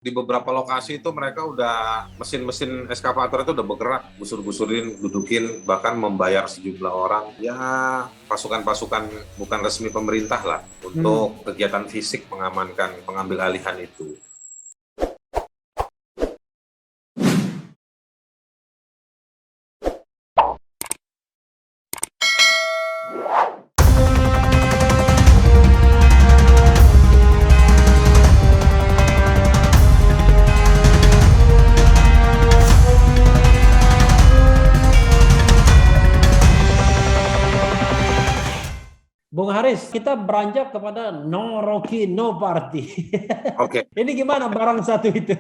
Di beberapa lokasi itu mereka udah mesin-mesin eskavator itu udah bergerak, gusur-gusurin, dudukin, bahkan membayar sejumlah orang, ya pasukan-pasukan bukan resmi pemerintah lah, untuk kegiatan fisik mengamankan pengambil alihan itu. Bung Haris, kita beranjak kepada no Rocky, no party. Oke. Ini gimana barang satu itu?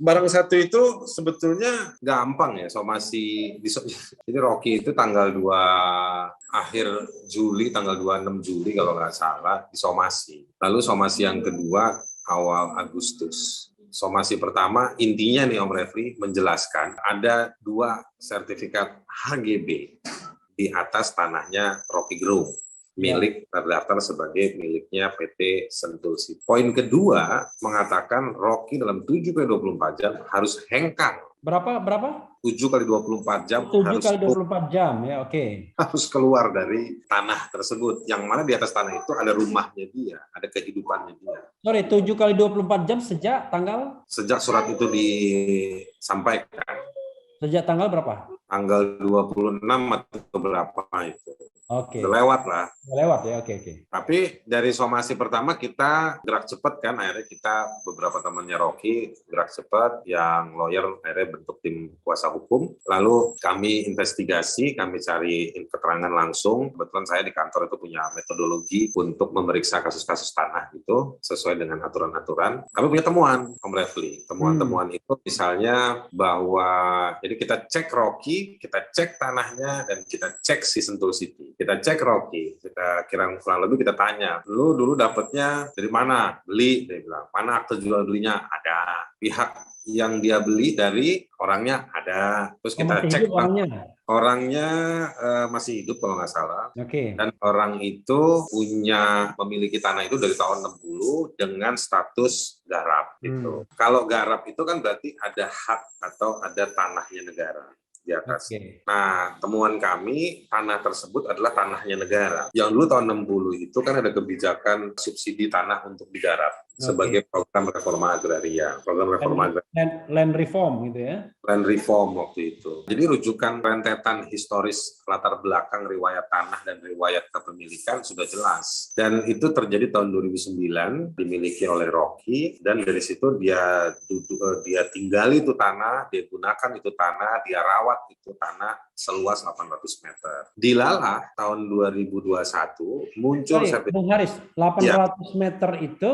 Barang satu itu sebetulnya gampang ya, somasi. Jadi Rocky itu tanggal 2 akhir Juli, tanggal 26 Juli kalau nggak salah, disomasi. Lalu somasi yang kedua awal Agustus. Somasi pertama intinya nih Om Refli menjelaskan ada 2 sertifikat HGB di atas tanahnya Rocky Gerung, milik terdaftar sebagai miliknya PT Sentul City. Poin kedua mengatakan Rocky dalam 7x24 jam harus hengkang. Berapa? 7 kali 24 jam 7 harus kali 24 jam, ya oke. harus keluar dari tanah tersebut. Yang mana di atas tanah itu ada rumahnya dia, ada kehidupannya dia. Sorry, 7 kali 24 jam sejak tanggal? Sejak surat itu disampaikan. Sejak tanggal berapa? Tanggal 26 atau berapa itu. Oke. Udah lewat lah. Lewat ya, oke. Tapi dari somasi pertama kita gerak cepat kan, akhirnya kita beberapa temannya Rocky gerak cepat, yang lawyer akhirnya bentuk tim kuasa hukum. Lalu kami investigasi, kami cari keterangan langsung. Kebetulan saya di kantor itu punya metodologi untuk memeriksa kasus-kasus tanah itu sesuai dengan aturan-aturan. Kami punya temuan, Om Refli. Temuan-temuan itu misalnya bahwa jadi kita cek Rocky, kita cek tanahnya, dan kita cek si Sentul City. Kita cek Rocky, kita kurang lebih kita tanya, lu dulu dapatnya dari mana? Beli, dia bilang. Mana akte jual belinya? Ada. Pihak yang dia beli dari orangnya ada. Terus kita cek orangnya masih hidup kalau nggak salah. Oke. Dan orang itu memiliki tanah itu dari tahun 60 dengan status garap gitu. Kalau garap itu kan berarti ada hak atau ada tanahnya negara di atas. Nah, temuan kami, tanah tersebut adalah tanahnya negara. Yang dulu tahun 60 itu kan ada kebijakan subsidi tanah untuk digarap sebagai program reforma agraria. Land reform gitu ya? Land reform waktu itu. Jadi rujukan rentetan historis latar belakang riwayat tanah dan riwayat kepemilikan sudah jelas. Dan itu terjadi tahun 2009, dimiliki oleh Rocky, dan dari situ dia tinggali itu tanah, dia gunakan itu tanah, dia rawat itu tanah seluas 800 meter. Dilalah tahun 2021 muncul... Bung Haris, 800 meter itu,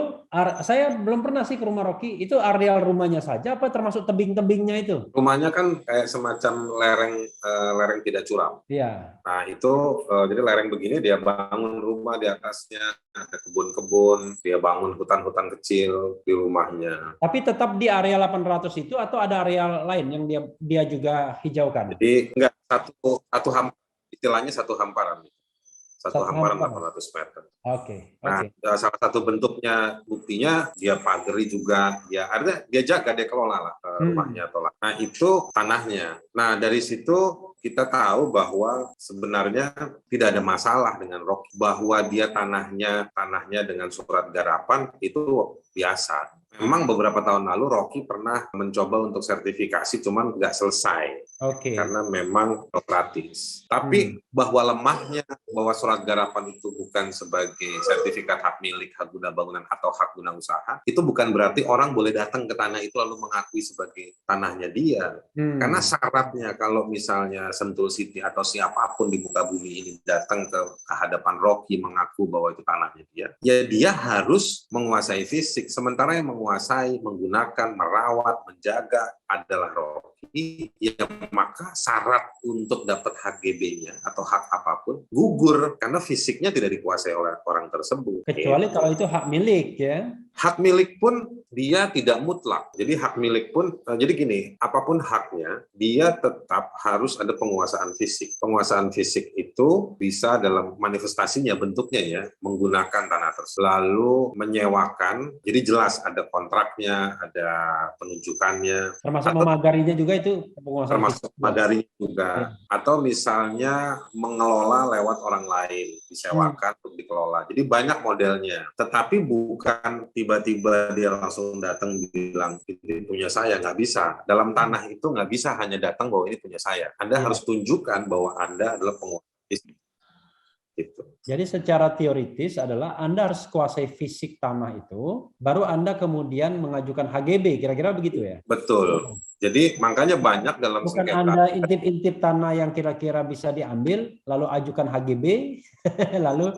saya belum pernah sih ke rumah Rocky, itu areal rumahnya saja apa termasuk tebing-tebingnya itu? Rumahnya kan kayak semacam lereng tidak curam. Iya. Nah itu jadi lereng begini, dia bangun rumah di atasnya, ada kebun-kebun, dia bangun hutan-hutan kecil di rumahnya. Tapi tetap di area 800 itu atau ada area lain yang dia juga hijaukan? Jadi enggak, satu hamparan, istilahnya satu hamparan. Satu hamparan 800 meter. Nah, salah satu bentuknya, buktinya dia pagari juga, dia jaga, dia kelola lah rumahnya atau lah. Nah itu tanahnya. Nah dari situ kita tahu bahwa sebenarnya tidak ada masalah dengan Rocky, bahwa dia tanahnya dengan surat garapan itu biasa. Memang beberapa tahun lalu Rocky pernah mencoba untuk sertifikasi, cuman nggak selesai. Karena memang bürokratis. Tapi bahwa lemahnya, bahwa surat garapan itu bukan sebagai sertifikat hak milik, hak guna bangunan, atau hak guna usaha, itu bukan berarti orang boleh datang ke tanah itu lalu mengakui sebagai tanahnya dia. Karena syaratnya kalau misalnya Sentul City atau siapapun di muka bumi ini datang ke hadapan Rocky mengaku bahwa itu tanahnya dia, ya dia harus menguasai fisik. Sementara yang menguasai, menggunakan, merawat, menjaga adalah Rocky, ya maka syarat untuk dapat HGB-nya atau hak apapun gugur karena fisiknya tidak dikuasai oleh orang tersebut. Kecuali kalau itu hak milik ya. Hak milik pun dia tidak mutlak. Jadi hak milik pun, jadi gini, apapun haknya, dia tetap harus ada penguasaan fisik. Penguasaan fisik itu bisa dalam manifestasinya, bentuknya ya, menggunakan tanah tersebut. Lalu menyewakan, jadi jelas ada kontraknya, ada penunjukannya. Termasuk memagarinya juga itu penguasaan fisik. Termasuk memagari juga. Ya. Atau misalnya mengelola lewat orang lain, disewakan untuk dikelola. Jadi banyak modelnya. Tetapi bukan tiba-tiba dia langsung datang bilang ini punya saya, nggak bisa. Dalam tanah itu nggak bisa hanya datang bahwa ini punya saya. Anda harus tunjukkan bahwa Anda adalah penguasa. Gitu. Jadi secara teoritis adalah Anda harus kuasai fisik tanah itu, baru Anda kemudian mengajukan HGB, kira-kira begitu ya? Betul. Jadi makanya banyak dalam bukan sengketa. Anda intip-intip tanah yang kira-kira bisa diambil, lalu ajukan HGB, lalu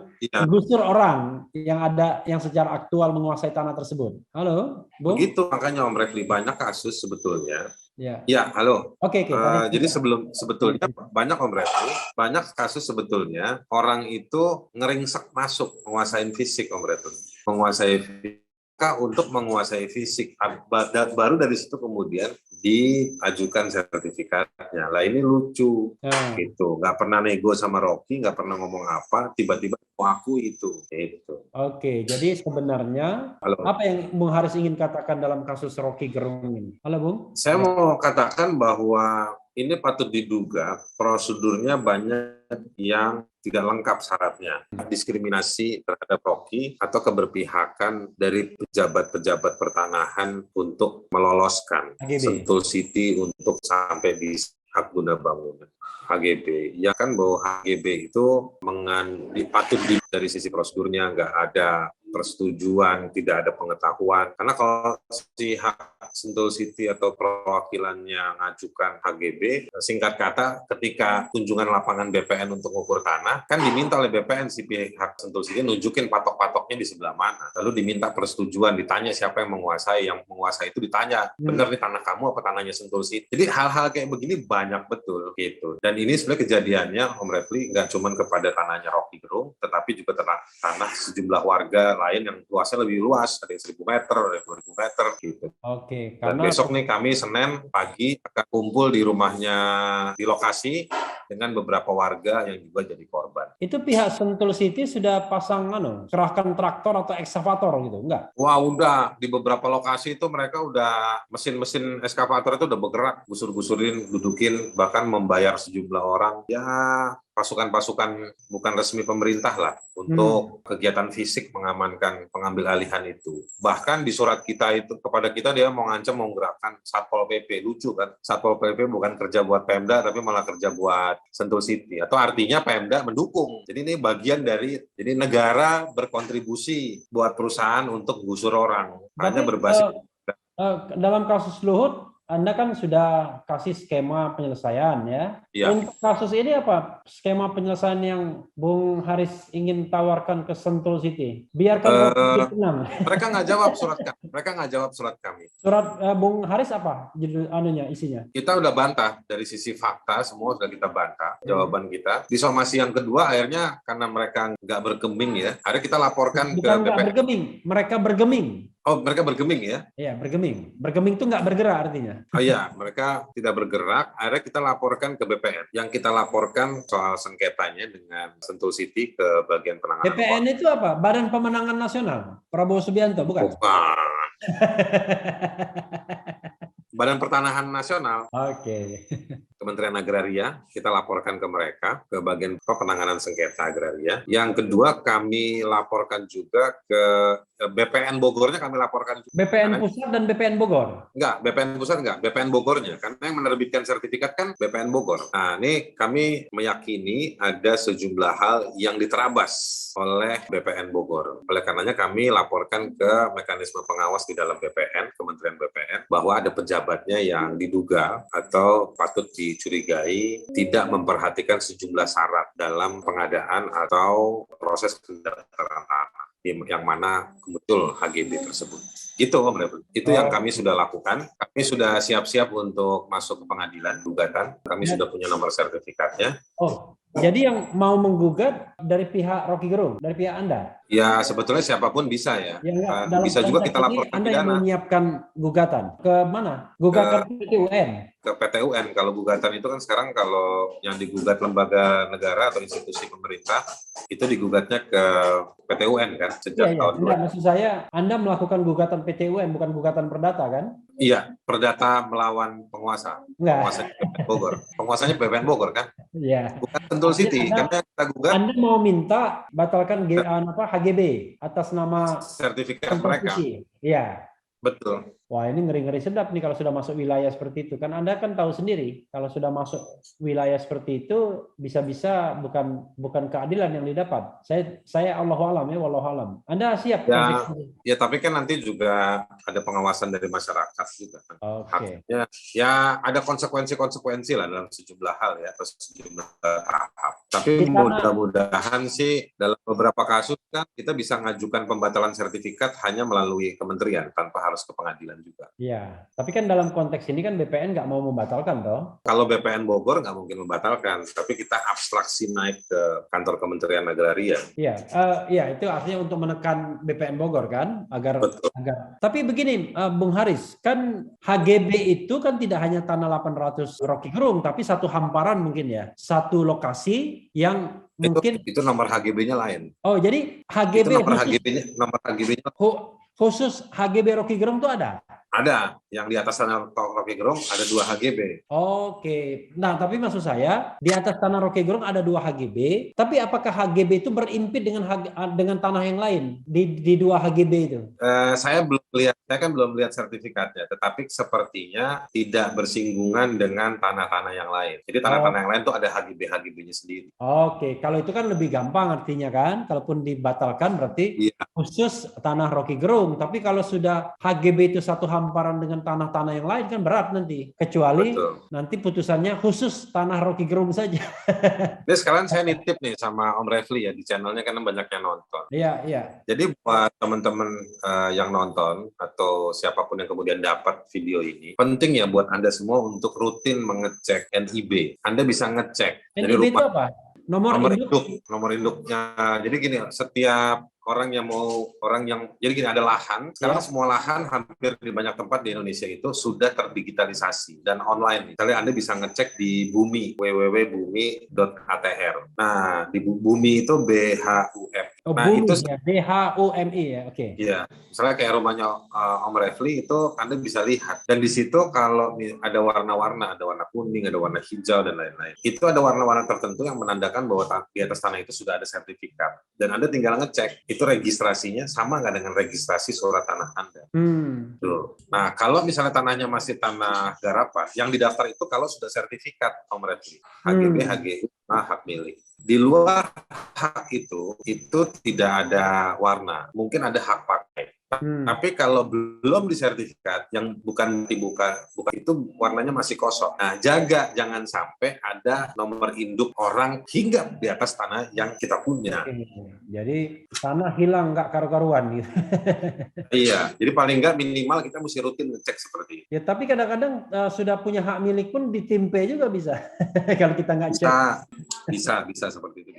gusur orang yang secara aktual menguasai tanah tersebut. Halo, Bung? Begitu, makanya Om Refli, banyak kasus sebetulnya. Ya, halo. Oke. Jadi sebetulnya banyak Om Refli, banyak kasus sebetulnya orang itu ngeringsek masuk menguasai fisik Om Refli, menguasai fisik untuk menguasai fisik. Baru dari situ kemudian diajukan sertifikatnya. Lah ini lucu, gitu. Nggak pernah nego sama Rocky, nggak pernah ngomong apa, tiba-tiba aku itu. Oke, jadi sebenarnya apa yang Bung Haris ingin katakan dalam kasus Rocky Gerung ini? Halo Bung. Saya mau katakan bahwa ini patut diduga prosedurnya banyak yang tidak lengkap syaratnya. Diskriminasi terhadap Rocky atau keberpihakan dari pejabat-pejabat pertanahan untuk meloloskan Sentul City untuk sampai di hak guna bangunan. HGB, ya kan bahwa HGB itu patut dari sisi prosedurnya nggak ada persetujuan, tidak ada pengetahuan. Karena kalau si Sentul City atau perwakilannya ngajukan HGB, singkat kata ketika kunjungan lapangan BPN untuk mengukur tanah, kan diminta oleh BPN si pihak Sentul City nunjukin patok-patoknya di sebelah mana. Lalu diminta persetujuan, ditanya siapa yang menguasai itu ditanya, benar nih tanah kamu apa tanahnya Sentul City. Jadi hal-hal kayak begini banyak betul gitu. Dan ini sebenarnya kejadiannya Om Refli nggak cuma kepada tanahnya Rocky Gerung, tetapi juga tanah sejumlah warga lain yang luasnya lebih luas, ada yang 1.000 meter, ada yang 2.000 meter gitu. Oke. Dan besok nih kami Senin pagi akan kumpul di rumahnya di lokasi dengan beberapa warga yang juga jadi korban. Itu pihak Sentul City sudah pasang kerahkan traktor atau ekskavator gitu, enggak? Wah, udah di beberapa lokasi itu mereka udah mesin-mesin ekskavator itu udah bergerak, gusur-gusurin, dudukin, bahkan membayar sejumlah orang. Ya, pasukan-pasukan bukan resmi pemerintah lah untuk kegiatan fisik mengamankan pengambil alihan itu. Bahkan di surat kita itu kepada kita dia mau ngancam mau gerakan Satpol PP. Lucu kan? Satpol PP bukan kerja buat Pemda tapi malah kerja buat Sentul City. Atau artinya Pemda mendukung. Jadi ini bagian dari jadi negara berkontribusi buat perusahaan untuk gusur orang. Hanya berbasis dalam kasus Luhut Anda kan sudah kasih skema penyelesaian ya. Untuk kasus ini apa skema penyelesaian yang Bung Haris ingin tawarkan ke Sentul City? Biarkan tenang. Mereka nggak jawab surat kami. Surat Bung Haris apa judul isinya? Kita udah bantah dari sisi fakta, semua sudah kita bantah jawaban kita. Di somasi yang kedua akhirnya karena mereka nggak bergeming ya, akhirnya kita laporkan ke BPN. Mereka bergeming. Oh, mereka bergeming ya? Iya, bergeming. Bergeming itu nggak bergerak artinya. Oh iya, mereka tidak bergerak. Akhirnya kita laporkan ke BPN. Yang kita laporkan soal sengketanya dengan Sentul City ke bagian penanganan. BPN itu apa? Badan Pemenangan Nasional? Prabowo Subianto, bukan? Bukan. Badan Pertanahan Nasional. Oke. Kementerian Agraria, kita laporkan ke mereka, ke bagian penanganan sengketa agraria. Yang kedua, kami laporkan juga ke BPN Bogornya, kami laporkan juga. BPN Pusat dan BPN Bogor? Enggak, BPN Pusat enggak, BPN Bogornya. Karena yang menerbitkan sertifikat kan BPN Bogor. Nah, ini kami meyakini ada sejumlah hal yang diterabas oleh BPN Bogor. Oleh karenanya kami laporkan ke mekanisme pengawas di dalam BPN, Kementerian BPN, bahwa ada pejabatnya yang diduga atau patut dicurigai tidak memperhatikan sejumlah syarat dalam pengadaan atau proses pendaftaran tanah yang mana muncul HGB tersebut. Gitu, Om Refli. Itu yang kami sudah lakukan. Kami sudah siap-siap untuk masuk ke pengadilan gugatan. Kami sudah punya nomor sertifikatnya. Oh, jadi yang mau menggugat dari pihak Rocky Gerung, dari pihak Anda? Ya, sebetulnya siapapun bisa ya. Bisa juga kita laporkan Anda yang menyiapkan gugatan ke mana? Gugatan ke PT UN? Ke PT UN. Kalau gugatan itu kan sekarang kalau yang digugat lembaga negara atau institusi pemerintah, itu digugatnya ke PT UN kan sejak tahun 2000. Enggak, maksud saya Anda melakukan gugatan PT UN bukan gugatan perdata kan? Iya, perdata melawan penguasa. Penguasanya BPN Bogor. Penguasanya BPN Bogor kan? Iya. Bukan Sentul City, karena kita gugat. Anda mau minta batalkan HGB atas nama sertifikat mereka. Iya. Betul. Wah, ini ngeri-ngeri sedap nih kalau sudah masuk wilayah seperti itu. Kan Anda kan tahu sendiri, kalau sudah masuk wilayah seperti itu, bisa-bisa bukan keadilan yang didapat. Saya Allahu a'lam ya, wallahu a'lam. Anda siap? Ya, tapi kan nanti juga ada pengawasan dari masyarakat juga. Oke. Ya ada konsekuensi lah dalam sejumlah hal ya, atau sejumlah tahap. Tapi mudah-mudahan sih dalam beberapa kasus kan kita bisa mengajukan pembatalan sertifikat hanya melalui kementerian tanpa harus ke pengadilan juga. Iya, tapi kan dalam konteks ini kan BPN nggak mau membatalkan toh? Kalau BPN Bogor nggak mungkin membatalkan, tapi kita abstraksi naik ke kantor Kementerian Agraria. Iya, itu artinya untuk menekan BPN Bogor kan, agar. Tapi begini, Bung Haris, kan HGB itu kan tidak hanya tanah 800 Rocky Gerung, tapi satu hamparan mungkin ya, satu lokasi yang mungkin itu nomor HGB-nya lain. Oh, jadi HGB nomor HGB-nya khusus HGB Rocky Gerung itu ada? Ada, yang di atas tanah Rocky Gerung ada 2 HGB. Oke, nah tapi maksud saya di atas tanah Rocky Gerung ada 2 HGB, tapi apakah HGB itu berimpit dengan tanah yang lain di 2 HGB itu? Saya kan belum lihat sertifikatnya, tetapi sepertinya tidak bersinggungan dengan tanah-tanah yang lain. Jadi tanah-tanah yang lain itu ada HGB-HGB-nya sendiri. Oke, kalau itu kan lebih gampang artinya kan, kalaupun dibatalkan berarti khusus tanah Rocky Gerung, tapi kalau sudah HGB itu satu hamparan dengan tanah-tanah yang lain kan berat nanti, kecuali nanti putusannya khusus tanah Rocky Gerung saja. Ini sekarang saya nitip nih sama Om Refli ya, di channelnya karena banyak yang nonton. Iya. Jadi buat teman-teman yang nonton atau siapapun yang kemudian dapat video ini, penting ya buat Anda semua untuk rutin mengecek NIB. Anda bisa ngecek. NIB itu apa? Nomor induknya. Jadi gini, setiap jadi gini, ada lahan, sekarang semua lahan hampir di banyak tempat di Indonesia itu sudah terdigitalisasi dan online. Misalnya Anda bisa ngecek di Bumi, www.bumi.atr. Nah, di Bumi itu BHUM. Bumi itu ya, BHUMI ya, oke. Iya, misalnya kayak rumahnya Om Refli itu Anda bisa lihat. Dan di situ kalau ada warna-warna, ada warna kuning, ada warna hijau dan lain-lain. Itu ada warna-warna tertentu yang menandakan bahwa di atas tanah itu sudah ada sertifikat. Dan Anda tinggal ngecek itu registrasinya sama nggak dengan registrasi surat tanah Anda. Nah, kalau misalnya tanahnya masih tanah garapan, yang didaftar itu kalau sudah sertifikat Om Refli, HGB, HGU, hak milik. Di luar hak itu tidak ada warna, mungkin ada hak pakai. Tapi kalau belum disertifikat, yang bukan itu warnanya masih kosong. Nah, jangan sampai ada nomor induk orang hingga di atas tanah yang kita punya. Jadi tanah hilang nggak karu-karuan gitu. Iya, jadi paling nggak minimal kita mesti rutin ngecek seperti itu. Ya, tapi kadang-kadang sudah punya hak milik pun ditimpe juga bisa. Kalau kita nggak cek. Bisa seperti itu.